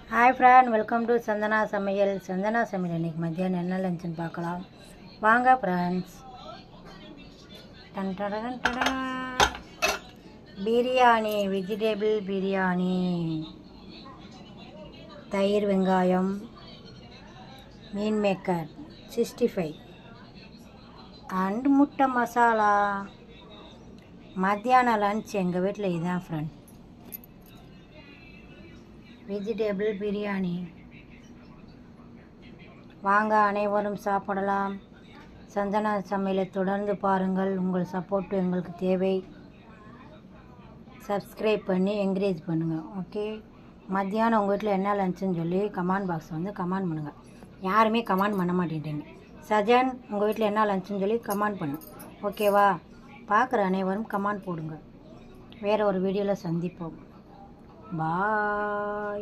Hi friend, welcome to Santhana Samayal. Santhana சமையல் இன்றைக்கி மத்தியானம் என்ன லஞ்சுன்னு பார்க்கலாம் வாங்க ஃப்ரெண்ட்ஸ். பிரியாணி, வெஜிடபிள் பிரியாணி, தயிர், வெங்காயம், மீன் மேக்கர் 65 அண்ட் முட்டை மசாலா. மத்தியானம் லன்ச் எங்கள் வீட்டில் இதுதான் ஃப்ரெண்ட், வெஜிடபிள் பிரியாணி. வாங்க அனைவரும் சாப்பிடலாம். சந்தனா சமையலை தொடர்ந்து பாருங்கள். உங்கள் சப்போர்ட்டு எங்களுக்கு தேவை. சப்ஸ்கிரைப் பண்ணி என்கரேஜ் பண்ணுங்கள். ஓகே, மத்தியானம் உங்கள் வீட்டில் என்ன லஞ்சுன்னு சொல்லி கமெண்ட் பாக்ஸ் கமெண்ட் பண்ணுங்கள். யாருமே கமெண்ட் பண்ண மாட்டேன்றீங்க. சஜன், உங்கள் வீட்டில் என்ன லஞ்சுன்னு சொல்லி கமெண்ட் பண்ணு. ஓகேவா? பார்க்குற அனைவரும் கமெண்ட் போடுங்க. வேறு ஒரு வீடியோவில் சந்திப்போம். பாய்.